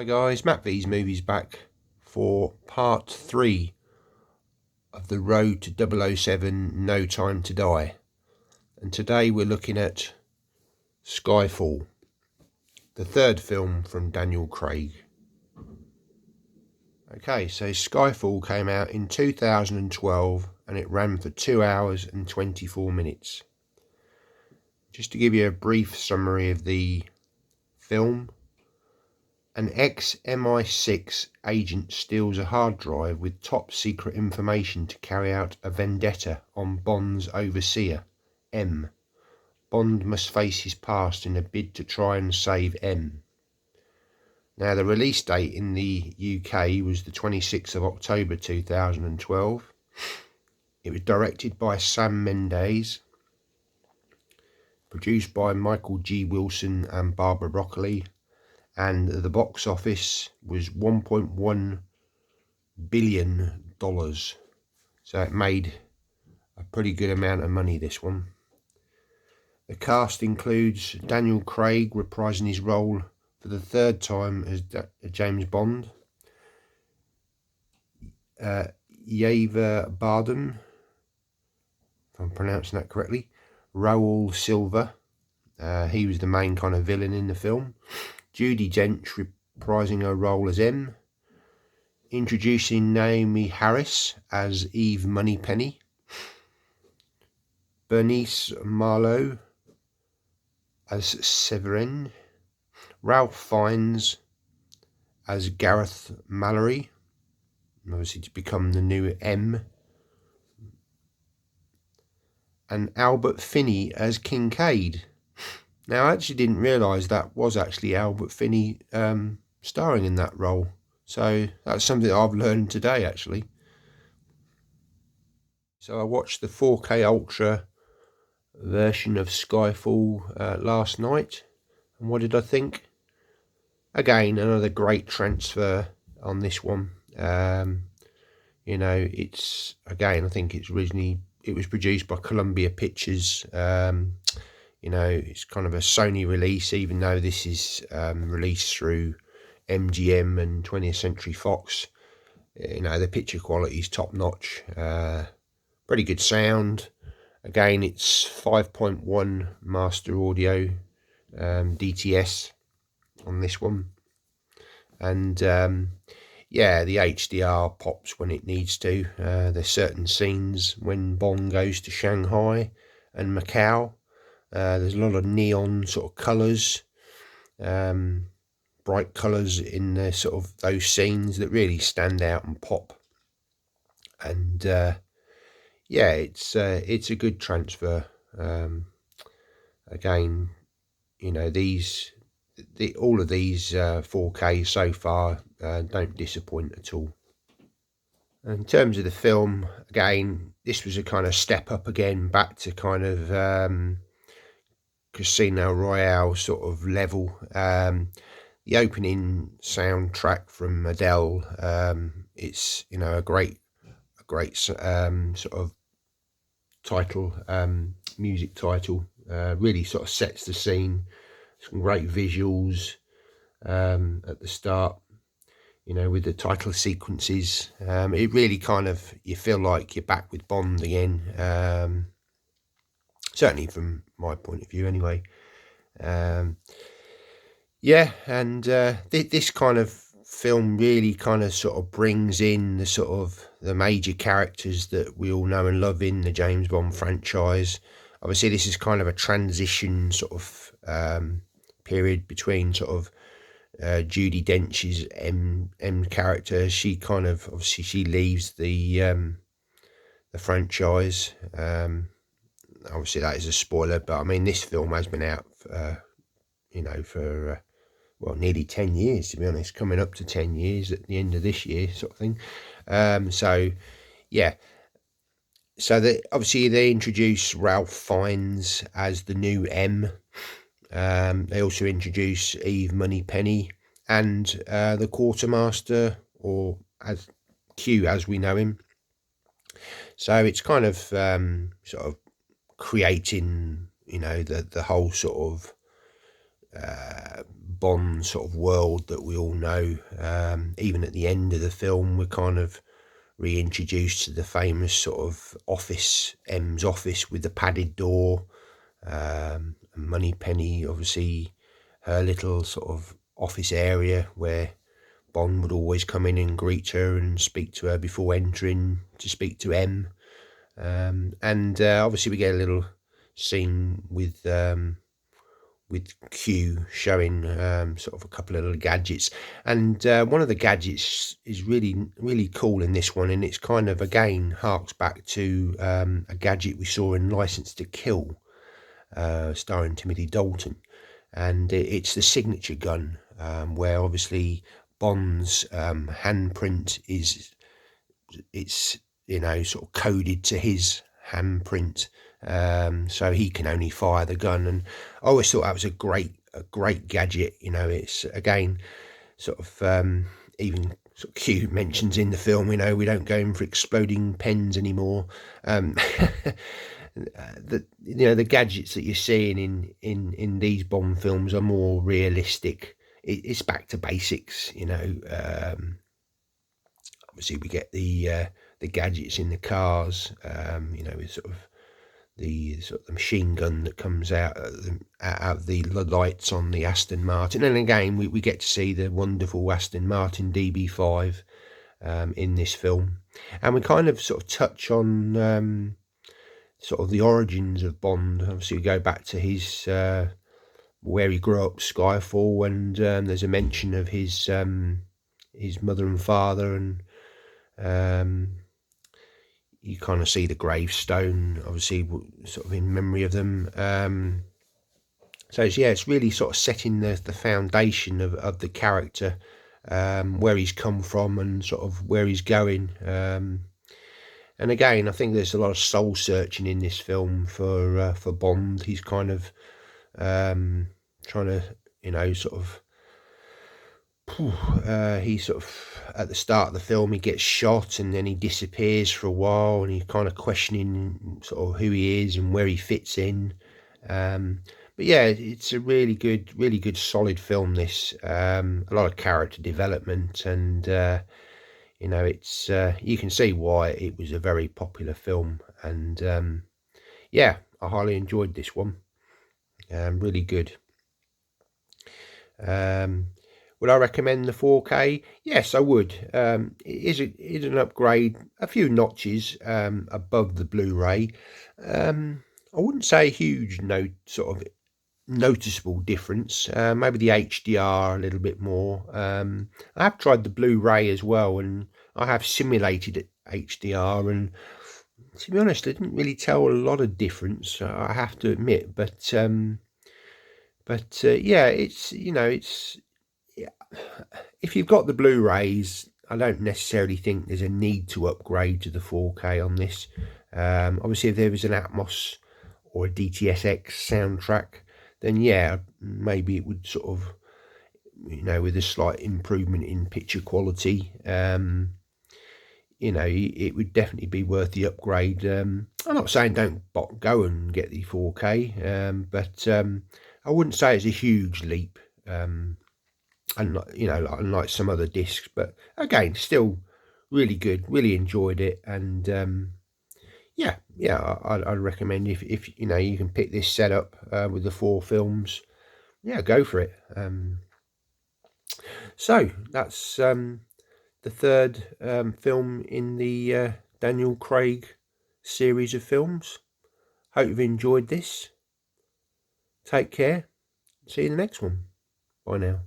Hi guys, Matt V's Movies back for part 3 of the Road to 007 No Time to Die. And today we're looking at Skyfall, the third film from Daniel Craig. Okay, so Skyfall came out in 2012 and it ran for 2 hours and 24 minutes. Just to give you a brief summary of the film. An ex-MI6 agent steals a hard drive with top-secret information to carry out a vendetta on Bond's overseer, M. Bond must face his past in a bid to try and save M. Now, the release date in the UK was the 26th of October 2012. It was directed by Sam Mendes, produced by Michael G. Wilson and Barbara Broccoli, and the box office was $1.1 billion. So it made a pretty good amount of money, this one. The cast includes Daniel Craig reprising his role for the third time as James Bond, Javier Bardem, if I'm pronouncing that correctly, Raul Silva, he was the main kind of villain in the film, Judi Dench reprising her role as M, introducing Naomi Harris as Eve Moneypenny, Bernice Marlowe as Severin, Ralph Fiennes as Gareth Mallory, obviously to become the new M, and Albert Finney as Kincaid. Now, I actually didn't realise that was actually Albert Finney starring in that role. So that's something that I've learned today, actually. So I watched the 4K Ultra version of Skyfall last night. And what did I think? Again, another great transfer on this one. You know, it's, again, I think it was produced by Columbia Pictures. You know, it's kind of a Sony release, even though this is released through MGM and 20th Century Fox. You know, the picture quality is top notch. Pretty good sound. Again, it's 5.1 master audio, DTS on this one. And yeah, the HDR pops when it needs to. There's certain scenes when Bond goes to Shanghai and Macau. There's a lot of neon sort of colours, bright colours in the sort of those scenes that really stand out and pop. And yeah, it's a good transfer. Again, you know, all of these 4K so far don't disappoint at all. In terms of the film, again, this was a kind of step up again, back to kind of Casino Royale sort of level. The opening soundtrack from Adele, it's, you know, a great sort of title, music title. Really sort of sets the scene. Some great visuals at the start, you know, with the title sequences. It really kind of, you feel like you're back with Bond again. Certainly from my point of view anyway. Yeah, and this kind of film really kind of sort of brings in the sort of the major characters that we all know and love in the James Bond franchise. Obviously, this is kind of a transition sort of period between sort of Judi Dench's M character. She kind of, obviously, she leaves the franchise. Obviously, that is a spoiler, but I mean, this film has been out, you know, for well, nearly 10 years, to be honest, coming up to 10 years at the end of this year, sort of thing. So, yeah. So, obviously, they introduce Ralph Fiennes as the new M. They also introduce Eve Moneypenny and the quartermaster, or as Q as we know him. So, it's kind of sort of creating, you know, the whole sort of Bond sort of world that we all know. Even at the end of the film, we're kind of reintroduced to the famous sort of office, M's office with the padded door. And Moneypenny, obviously, her little sort of office area where Bond would always come in and greet her and speak to her before entering to speak to M. And obviously we get a little scene with Q showing sort of a couple of little gadgets, and one of the gadgets is really cool in this one, and it's kind of again harks back to a gadget we saw in License to Kill, starring Timothy Dalton, and it's the signature gun, where obviously Bond's handprint it's sort of coded to his handprint, so he can only fire the gun. And I always thought that was a great gadget. It's again sort of even sort of Q mentions in the film, we don't go in for exploding pens anymore. The gadgets that you're seeing in these Bond films are more realistic. It's back to basics. Obviously we get the gadgets in the cars, with sort of the machine gun that comes out of the lights on the Aston Martin. And again, we get to see the wonderful Aston Martin DB5 in this film. And we kind of sort of touch on sort of the origins of Bond. Obviously we go back to his where he grew up, Skyfall, and there's a mention of his mother and father, and you kind of see the gravestone, obviously, sort of in memory of them. So it's really sort of setting the foundation of the character, where he's come from and sort of where he's going. And again, I think there's a lot of soul searching in this film for Bond. He's kind of trying to, sort of. He sort of, at the start of the film, he gets shot and then he disappears for a while, and he's kind of questioning sort of who he is and where he fits in. But yeah, it's a really good solid film, this. A lot of character development, and it's you can see why it was a very popular film. And yeah, I highly enjoyed this one. Really good. Would I recommend the 4K? Yes, I would. It is an upgrade, a few notches above the Blu-ray. I wouldn't say a huge sort of noticeable difference. Maybe the HDR a little bit more. I have tried the Blu-ray as well, and I have simulated HDR, and to be honest, I didn't really tell a lot of difference, I have to admit. But yeah, it's if you've got the Blu-rays, I don't necessarily think there's a need to upgrade to the 4K on this. Obviously, if there was an Atmos or a DTSX soundtrack, then yeah, maybe it would sort of, with a slight improvement in picture quality, it would definitely be worth the upgrade. I'm not saying don't go and get the 4K, but I wouldn't say it's a huge leap. Unlike some other discs, but again, still really good. Really enjoyed it, and I'd recommend if you can pick this setup with the 4 films, go for it. So that's the third film in the Daniel Craig series of films. Hope you've enjoyed this. Take care. See you in the next one. Bye now.